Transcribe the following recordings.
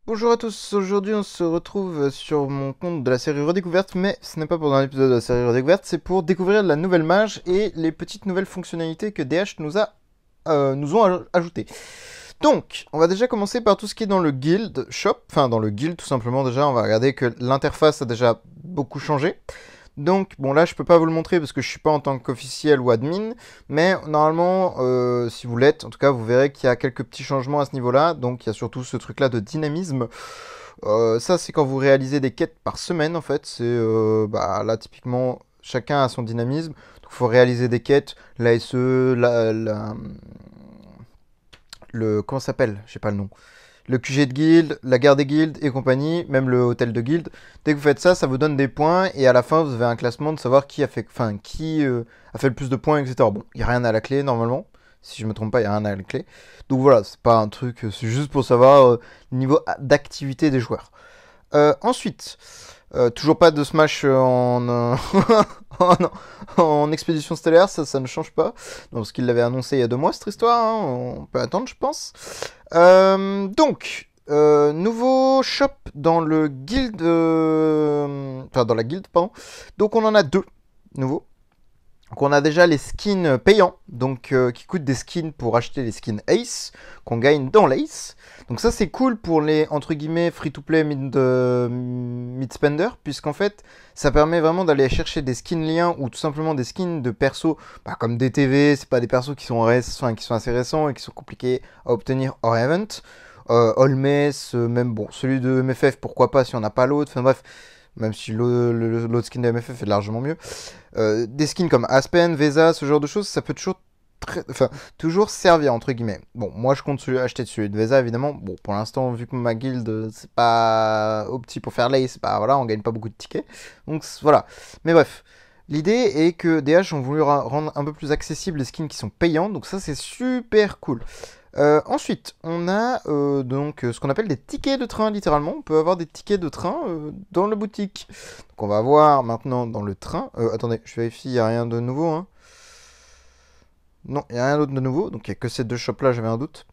Bonjour à tous, aujourd'hui on se retrouve sur mon compte de la série Redécouverte, mais ce n'est pas pour un épisode de la série Redécouverte, c'est pour découvrir la nouvelle mage et les petites nouvelles fonctionnalités que DH nous ont ajoutées. Donc, on va déjà commencer par tout ce qui est dans le guild shop, enfin dans le guild tout simplement déjà, on va regarder que l'interface a déjà beaucoup changé. Donc, bon là je peux pas vous le montrer parce que je suis pas en tant qu'officiel ou admin, mais normalement, si vous l'êtes, en tout cas vous verrez qu'il y a quelques petits changements à ce niveau-là, donc il y a surtout ce truc-là de dynamisme. Ça c'est quand vous réalisez des quêtes par semaine en fait, c'est là typiquement chacun a son dynamisme, donc il faut réaliser des quêtes, l'ASE, comment ça s'appelle, je sais pas le nom, le QG de guild, la gare des guildes et compagnie, même le hôtel de guild. Dès que vous faites ça, ça vous donne des points et à la fin vous avez un classement de savoir qui a fait, a fait le plus de points, etc. Bon, il n'y a rien à la clé normalement. Si je me trompe pas, il n'y a rien à la clé. Donc voilà, c'est pas un truc, c'est juste pour savoir le niveau d'activité des joueurs. Ensuite, toujours pas de Smash en, en expédition stellaire, ça ne change pas. Non, parce qu'il l'avait annoncé il y a 2 mois cette histoire, hein, on peut attendre je pense. Nouveau shop dans le guild, enfin dans la guilde, pardon. Donc on en a 2 nouveaux. Donc on a déjà les skins payants, donc qui coûtent des skins pour acheter les skins Ace, qu'on gagne dans l'Ace. Donc ça c'est cool pour les, entre guillemets, free-to-play mid-spender, puisqu'en fait, ça permet vraiment d'aller chercher des skins liens, ou tout simplement des skins de persos, comme DTV, c'est pas des persos qui sont assez récents et qui sont compliqués à obtenir hors event. Holmes, même bon, celui de MFF, pourquoi pas si on n'a pas l'autre, enfin bref, même si l'autre skin de MFF est largement mieux. Des skins comme Aspen, Vesa, ce genre de choses, ça peut toujours servir entre guillemets. Bon, moi je compte acheter celui de Vesa évidemment. Bon, pour l'instant, vu que ma guilde c'est pas opti pour faire l'ace, voilà, on gagne pas beaucoup de tickets. Donc voilà. Mais bref. L'idée est que DH ont voulu rendre un peu plus accessible les skins qui sont payants, donc ça c'est super cool. Ensuite, on a donc ce qu'on appelle des tickets de train, littéralement. On peut avoir des tickets de train dans la boutique. Donc on va voir maintenant dans le train. Attendez, je vérifie, il n'y a rien de nouveau. Hein. Non, il n'y a rien d'autre de nouveau. Donc il n'y a que ces 2 shops-là, j'avais un doute.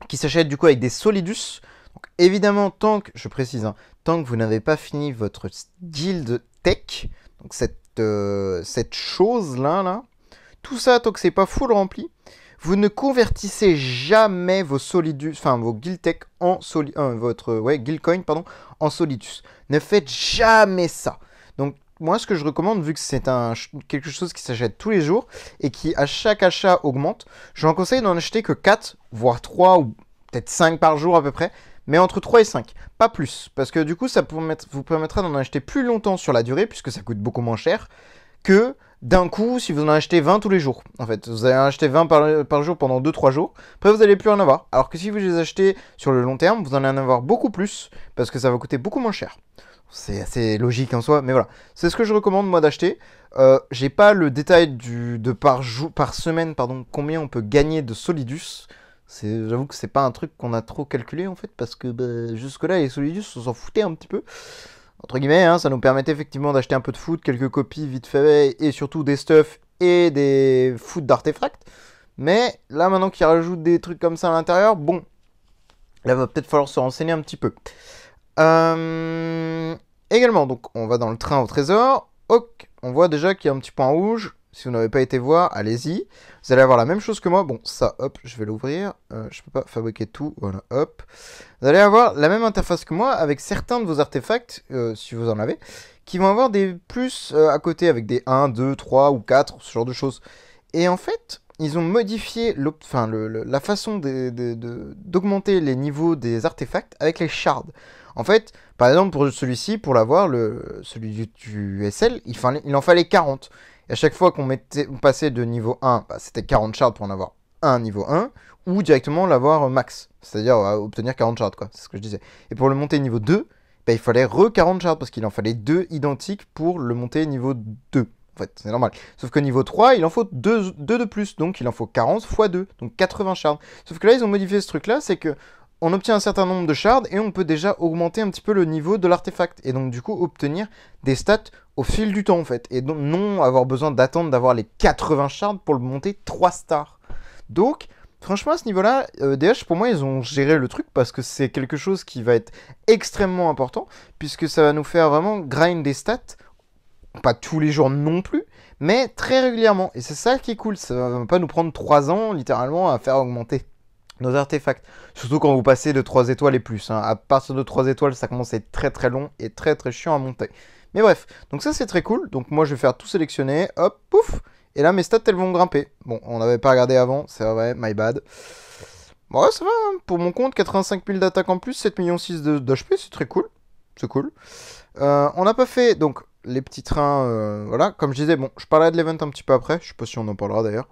Qui s'achètent du coup avec des Solidus. Donc évidemment, je précise, hein, tant que vous n'avez pas fini votre guild tech, donc cette chose-là, tout ça, tant que c'est pas full rempli, vous ne convertissez jamais vos Solidus, enfin vos Guild Tech en Guild Coin, pardon, en Solidus. Ne faites jamais ça. Donc moi, ce que je recommande, vu que c'est quelque chose qui s'achète tous les jours et qui à chaque achat augmente, je vous conseille d'en acheter que 4, voire 3 ou peut-être 5 par jour à peu près. Mais entre 3 et 5, pas plus. Parce que du coup, ça vous permettra d'en acheter plus longtemps sur la durée, puisque ça coûte beaucoup moins cher, que d'un coup si vous en achetez 20 tous les jours. En fait, vous allez en acheter 20 par jour pendant 2-3 jours. Après, vous n'allez plus en avoir. Alors que si vous les achetez sur le long terme, vous en allez en avoir beaucoup plus, parce que ça va coûter beaucoup moins cher. C'est assez logique en soi, mais voilà. C'est ce que je recommande moi d'acheter. J'ai pas le détail de par semaine, pardon, combien on peut gagner de Solidus. J'avoue que c'est pas un truc qu'on a trop calculé en fait, parce que jusque-là, les Solidus, on s'en foutait un petit peu. Entre guillemets, hein, ça nous permettait effectivement d'acheter un peu de foot, quelques copies vite fait, et surtout des stuffs et des foot d'artefacts. Mais là, maintenant qu'ils rajoutent des trucs comme ça à l'intérieur, bon, là, va peut-être falloir se renseigner un petit peu. Également, donc, on va dans le train au trésor. Ok, on voit déjà qu'il y a un petit point rouge. Si vous n'avez pas été voir, allez-y. Vous allez avoir la même chose que moi. Bon, ça, hop, je vais l'ouvrir. Je peux pas fabriquer tout. Voilà, hop. Vous allez avoir la même interface que moi avec certains de vos artefacts, si vous en avez, qui vont avoir des plus à côté avec des 1, 2, 3 ou 4, ce genre de choses. Et en fait, ils ont modifié la façon d'augmenter les niveaux des artefacts avec les shards. En fait, par exemple, pour celui-ci, pour l'avoir, celui du SL, il en fallait 40. Et à chaque fois qu'on passait de niveau 1, c'était 40 shards pour en avoir un niveau 1, ou directement l'avoir max. C'est-à-dire obtenir 40 shards, quoi. C'est ce que je disais. Et pour le monter niveau 2, il fallait 40 shards, parce qu'il en fallait 2 identiques pour le monter niveau 2. En fait, c'est normal. Sauf que niveau 3, il en faut 2 de plus. Donc il en faut 40 x 2. Donc 80 shards. Sauf que là, ils ont modifié ce truc-là, c'est que on obtient un certain nombre de shards et on peut déjà augmenter un petit peu le niveau de l'artefact. Et donc du coup obtenir des stats au fil du temps en fait. Et donc non avoir besoin d'attendre d'avoir les 80 shards pour le monter 3 stars. Donc Franchement, à ce niveau-là, DH, pour moi, ils ont géré le truc parce que c'est quelque chose qui va être extrêmement important, puisque ça va nous faire vraiment grind des stats, pas tous les jours non plus, mais très régulièrement. Et c'est ça qui est cool, ça va pas nous prendre 3 ans, littéralement, à faire augmenter nos artefacts. Surtout quand vous passez de 3 étoiles et plus. Hein. À partir de 3 étoiles, ça commence à être très très long et très très chiant à monter. Mais bref, donc ça c'est très cool. Donc moi je vais faire tout sélectionner, hop, pouf. Et là mes stats elles vont grimper. Bon, on n'avait pas regardé avant, c'est vrai, my bad. Bon ouais, ça va, hein. Pour mon compte, 85 000 d'attaque en plus, 7,6 millions d'HP, c'est très cool. C'est cool. On n'a pas fait, donc, les petits trains, voilà. Comme je disais, bon, je parlerai de l'event un petit peu après. Je sais pas si on en parlera d'ailleurs.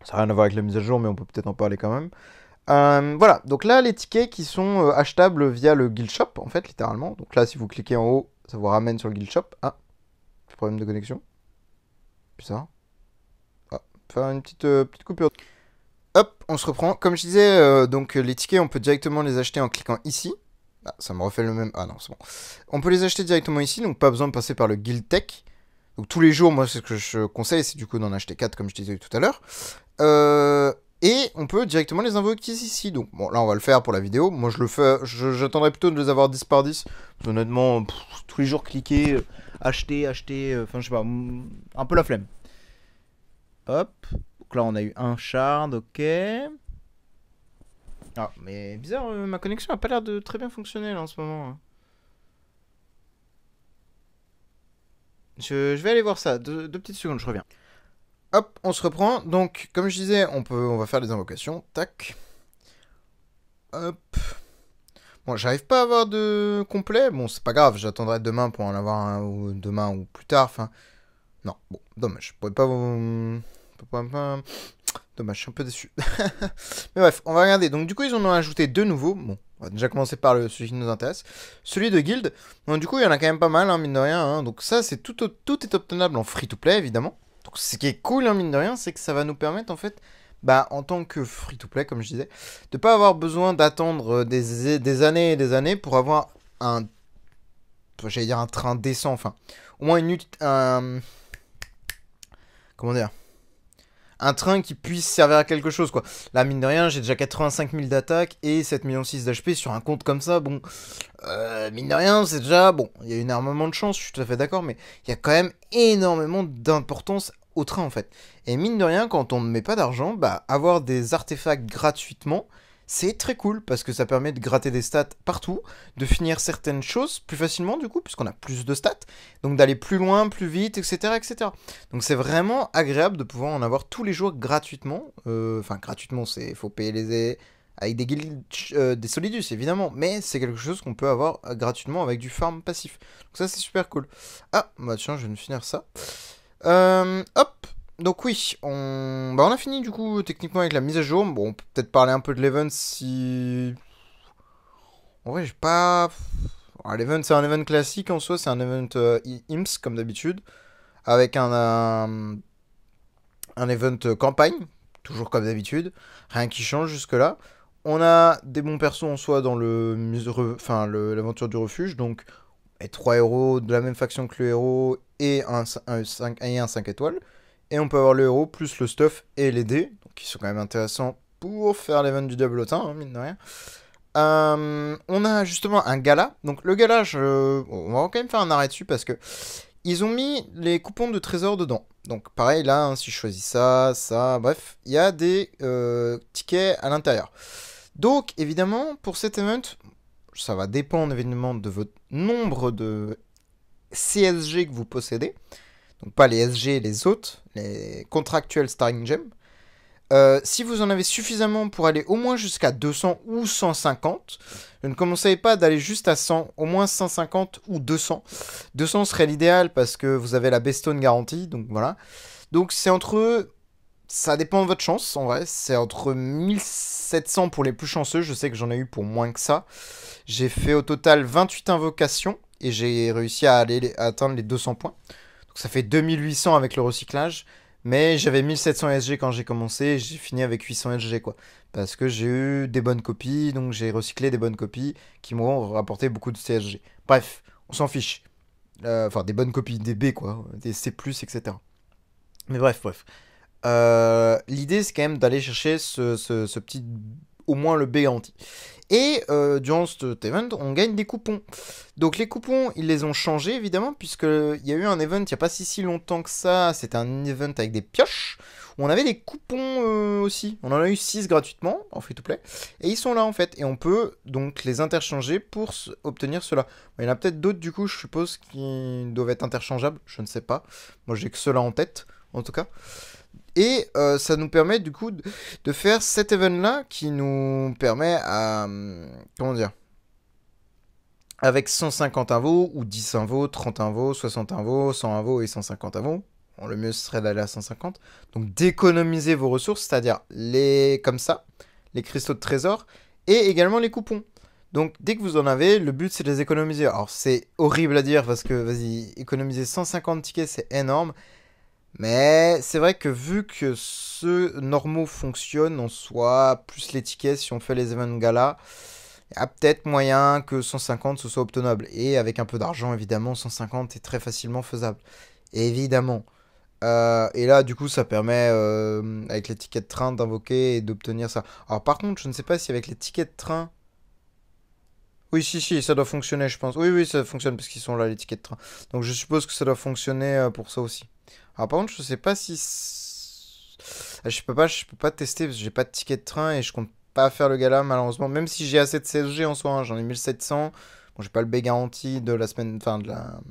Ça n'a rien à voir avec la mise à jour, mais on peut peut-être en parler quand même. Voilà, donc là, les tickets qui sont achetables via le guild shop, en fait, littéralement. Donc là, si vous cliquez en haut, ça vous ramène sur le guild shop. Ah, problème de connexion. Bizarre. Ah, faire une petite coupure. Hop, on se reprend. Comme je disais, donc les tickets, on peut directement les acheter en cliquant ici. Ah, ça me refait le même. Ah non, c'est bon. On peut les acheter directement ici, donc pas besoin de passer par le guild tech. Donc tous les jours, moi, ce que je conseille, c'est du coup d'en acheter 4, comme je disais tout à l'heure. Et on peut directement les invoquer ici. Donc bon, là, on va le faire pour la vidéo. Moi, je le fais. J'attendrai plutôt de les avoir 10 par 10. Honnêtement, tous les jours, cliquer, acheter, enfin, je sais pas, un peu la flemme. Hop. Donc là, on a eu un shard, ok. Ah, mais bizarre, ma connexion a pas l'air de très bien fonctionner là en ce moment. Hein. Je vais aller voir ça, deux petites secondes, je reviens. Hop, on se reprend. Donc, comme je disais, on va faire des invocations. Tac. Hop. Bon, j'arrive pas à avoir de complet. Bon, c'est pas grave, j'attendrai demain pour en avoir un, ou demain ou plus tard. Enfin, non, bon, dommage. Je pourrais pas vous... Dommage, je suis un peu déçu. Mais bref, on va regarder. Donc du coup, ils en ont ajouté deux nouveaux. Bon, on va déjà commencer par celui qui nous intéresse. Celui de Guild. Donc du coup, il y en a quand même pas mal, hein, mine de rien. Hein. Donc ça, tout est obtenable en free-to-play, évidemment. Donc ce qui est cool, hein, mine de rien, c'est que ça va nous permettre, en fait, bah, en tant que free-to-play, comme je disais, de pas avoir besoin d'attendre des années et des années pour avoir un... J'allais dire un train décent, enfin. Au moins comment dire, un train qui puisse servir à quelque chose, quoi. Là, mine de rien, j'ai déjà 85 000 d'attaque et 7,6 millions d'HP sur un compte comme ça. Bon, mine de rien, c'est déjà... Bon, il y a énormément de chance, je suis tout à fait d'accord, mais il y a quand même énormément d'importance au train, en fait. Et mine de rien, quand on ne met pas d'argent, bah, avoir des artefacts gratuitement, c'est très cool, parce que ça permet de gratter des stats partout, de finir certaines choses plus facilement, du coup, puisqu'on a plus de stats, donc d'aller plus loin, plus vite, etc., etc. Donc c'est vraiment agréable de pouvoir en avoir tous les jours gratuitement. Enfin, gratuitement, c'est faut payer les... avec des guilds, des solidus, évidemment, mais c'est quelque chose qu'on peut avoir gratuitement avec du farm passif. Donc ça, c'est super cool. Ah, bah tiens, je viens de finir ça. Hop. Donc oui, on a fini du coup techniquement avec la mise à jour. Bon, on peut peut-être parler un peu de l'event si... En vrai, j'ai pas... L'event, c'est un event classique en soi, c'est un event IMS comme d'habitude, avec un event campagne, toujours comme d'habitude, rien qui change jusque-là. On a des bons persos en soi dans l'aventure du refuge, donc 3 héros de la même faction que le héros et un 5 étoiles. Et on peut avoir le héros plus le stuff et les dés, donc qui sont quand même intéressants pour faire l'event du diablotin, hein, mine de rien. On a justement un gala. Donc le gala, on va quand même faire un arrêt dessus parce que ils ont mis les coupons de trésors dedans. Donc pareil là, hein, si je choisis ça, bref, il y a des tickets à l'intérieur. Donc évidemment, pour cet event, ça va dépendre évidemment de votre nombre de CSG que vous possédez. Donc pas les SG, les autres, les contractuels Starring Gem. Si vous en avez suffisamment pour aller au moins jusqu'à 200 ou 150, je ne conseille pas d'aller juste à 100, au moins 150 ou 200. 200 serait l'idéal parce que vous avez la bestone garantie, donc voilà. Donc c'est entre... Ça dépend de votre chance, en vrai. C'est entre 1700 pour les plus chanceux. Je sais que j'en ai eu pour moins que ça. J'ai fait au total 28 invocations et j'ai réussi à atteindre les 200 points. Donc ça fait 2800 avec le recyclage. Mais j'avais 1700 SG quand j'ai commencé et j'ai fini avec 800 SG, quoi. Parce que j'ai eu des bonnes copies, donc j'ai recyclé des bonnes copies qui m'ont rapporté beaucoup de CSG. Bref, on s'en fiche. Enfin, des bonnes copies, des B, quoi. Des C+, etc. Mais bref. L'idée, c'est quand même d'aller chercher ce petit, au moins le B garanti. Et durant cet event, on gagne des coupons. Donc les coupons, ils les ont changés évidemment, puisqu'il y a eu un event il n'y a pas si longtemps que ça. C'était un event avec des pioches, où on avait des coupons aussi. On en a eu 6 gratuitement, en free-to-play. Et ils sont là en fait. Et on peut donc les interchanger pour obtenir cela. Il y en a peut-être d'autres du coup, je suppose, qui doivent être interchangeables. Je ne sais pas. Moi j'ai que cela en tête, en tout cas. Et ça nous permet du coup de faire cet event-là qui nous permet à... comment dire, avec 150 invos, ou 10 invos, 30 invos, 60 invos, 100 invos et 150 invos. Bon, le mieux serait d'aller à 150. Donc d'économiser vos ressources, c'est-à-dire comme ça, les cristaux de trésor, et également les coupons. Donc dès que vous en avez, le but c'est de les économiser. Alors c'est horrible à dire parce que, vas-y, économiser 150 tickets c'est énorme. Mais c'est vrai que vu que ceux normaux fonctionnent en soi, plus les tickets, si on fait les events gala, il y a peut-être moyen que 150 ce soit obtenable. Et avec un peu d'argent, évidemment, 150 est très facilement faisable. Évidemment. Et là, du coup, ça permet, avec les tickets de train, d'invoquer et d'obtenir ça. Alors par contre, je ne sais pas si avec les tickets de train... Oui, si, ça doit fonctionner, je pense. Oui, ça fonctionne parce qu'ils sont là, les tickets de train. Donc je suppose que ça doit fonctionner pour ça aussi. Alors par contre, je sais pas si... je peux pas tester parce que j'ai pas de ticket de train et je compte pas faire le gala malheureusement. Même si j'ai assez de CSG en soi, hein, j'en ai 1700. Bon, j'ai pas le B garanti de la semaine, enfin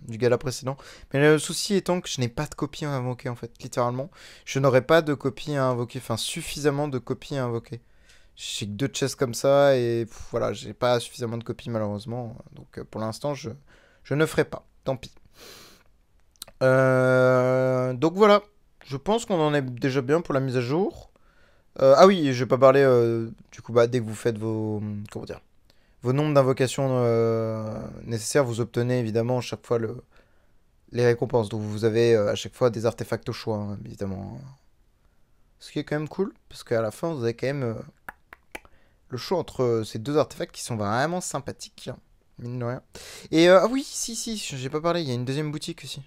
du gala précédent. Mais le souci étant que je n'ai pas de copie à invoquer en fait, littéralement. Je n'aurai pas de copie à invoquer, enfin suffisamment de copies à invoquer. J'ai que 2 chests comme ça et voilà, j'ai pas suffisamment de copies malheureusement. Donc pour l'instant, je ne ferai pas. Tant pis. Donc voilà, je pense qu'on en est déjà bien pour la mise à jour. Ah oui, je vais pas parler du coup bah, dès que vous faites vos comment dire vos nombres d'invocations nécessaires, vous obtenez évidemment à chaque fois les récompenses. Donc vous avez à chaque fois des artefacts au choix, hein, évidemment. Ce qui est quand même cool, parce qu'à la fin vous avez quand même le choix entre ces 2 artefacts qui sont vraiment sympathiques, hein, mine de rien. Et ah oui, si, j'ai pas parlé, il y a une deuxième boutique aussi.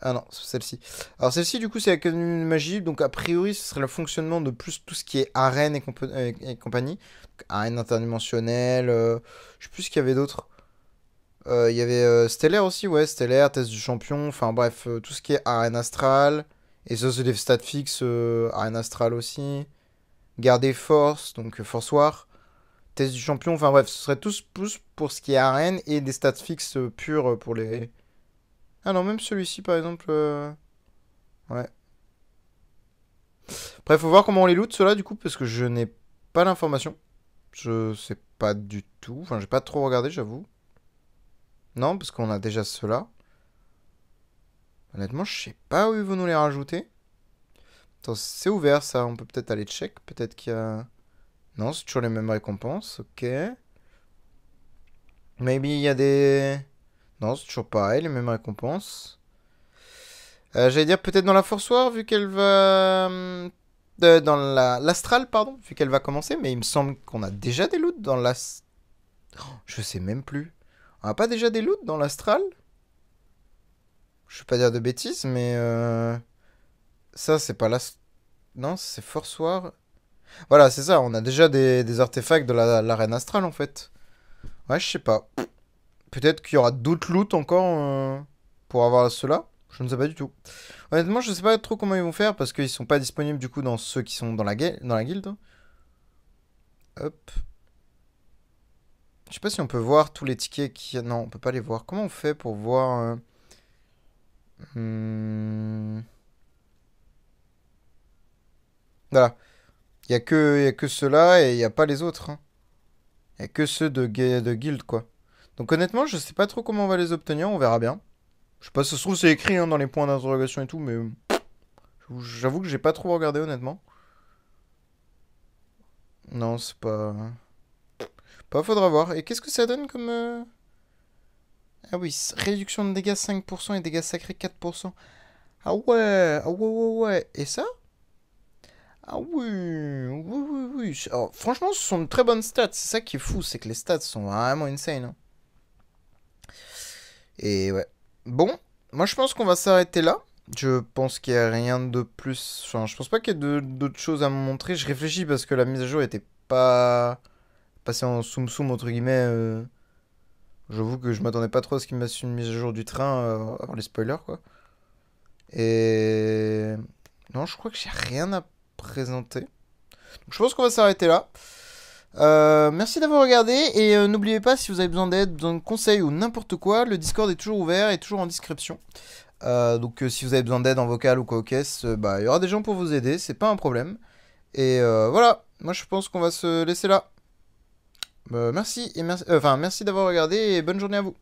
Ah non, c'est celle-ci. Alors celle-ci, du coup, c'est l'Académie de Magie. Donc a priori, ce serait le fonctionnement de plus tout ce qui est arène et compagnie. Donc, arène interdimensionnelle. Je sais plus ce qu'il y avait d'autre. Il y avait Stellaire aussi, ouais, Stellaire, test du champion. Enfin bref, tout ce qui est arène astrale. Et ça, c'est des stats fixes, arène astrale aussi. Garde des forces, donc Force War. Test du champion. Enfin bref, ce serait tous plus pour ce qui est arène et des stats fixes purs pour les... Ah non, même celui-ci, par exemple... Ouais. Bref, faut voir comment on les loot, ceux-là, du coup, parce que je n'ai pas l'information. Je sais pas du tout. Enfin, j'ai pas trop regardé, j'avoue. Non, parce qu'on a déjà ceux-là. Honnêtement, je sais pas où ils vont nous les rajouter. Attends, c'est ouvert, ça. On peut peut-être aller check. Peut-être qu'il y a... Non, c'est toujours les mêmes récompenses. Ok. Maybe il y a des... Non, c'est toujours pareil, les mêmes récompenses. J'allais dire peut-être dans la Force War, vu qu'elle va... dans l'Astral, pardon, vu qu'elle va commencer. Mais il me semble qu'on a déjà des loots dans l'Astral. Je sais même plus. On a pas déjà des loots dans l'Astral? Je vais pas dire de bêtises, mais... Ça, c'est pas l'Astral. Non, c'est Force War. Voilà, c'est ça. On a déjà des artefacts de l'arène astrale, en fait. Ouais, je sais pas. Peut-être qu'il y aura d'autres loots encore pour avoir ceux-là. Je ne sais pas du tout. Honnêtement, je sais pas trop comment ils vont faire parce qu'ils sont pas disponibles du coup dans ceux qui sont dans la guilde. Hop. Je sais pas si on peut voir tous les tickets qui... Non, on peut pas les voir. Comment on fait pour voir... Voilà. Il y a que ceux-là et il n'y a pas les autres, hein. Il n'y a que ceux de guild, quoi. Donc honnêtement, je sais pas trop comment on va les obtenir. On verra bien. Je sais pas si ça se trouve c'est écrit hein, dans les points d'interrogation et tout, mais... J'avoue que j'ai pas trop regardé, honnêtement. Non, c'est pas... Pas, faudra voir. Et qu'est-ce que ça donne comme... Ah oui, réduction de dégâts 5% et dégâts sacrés 4%. Ah ouais. Et ça? Ah oui. Alors, franchement, ce sont de très bonnes stats. C'est ça qui est fou, c'est que les stats sont vraiment insane, hein. Et ouais. Bon, moi je pense qu'on va s'arrêter là. Je pense qu'il n'y a rien de plus. Enfin, je pense pas qu'il y ait d'autres choses à me montrer. Je réfléchis parce que la mise à jour était pas passée en soum soum entre guillemets. J'avoue que je m'attendais pas trop à ce qu'il me mette une mise à jour du train avant les spoilers quoi. Et non, je crois que j'ai rien à présenter. Donc, je pense qu'on va s'arrêter là. Merci d'avoir regardé et n'oubliez pas si vous avez besoin d'aide, besoin de conseils ou n'importe quoi, le Discord est toujours ouvert et toujours en description. Donc si vous avez besoin d'aide en vocal ou quoi aux caisses, bah il y aura des gens pour vous aider, c'est pas un problème. Et voilà, moi je pense qu'on va se laisser là. Merci et merci, enfin merci d'avoir regardé et bonne journée à vous.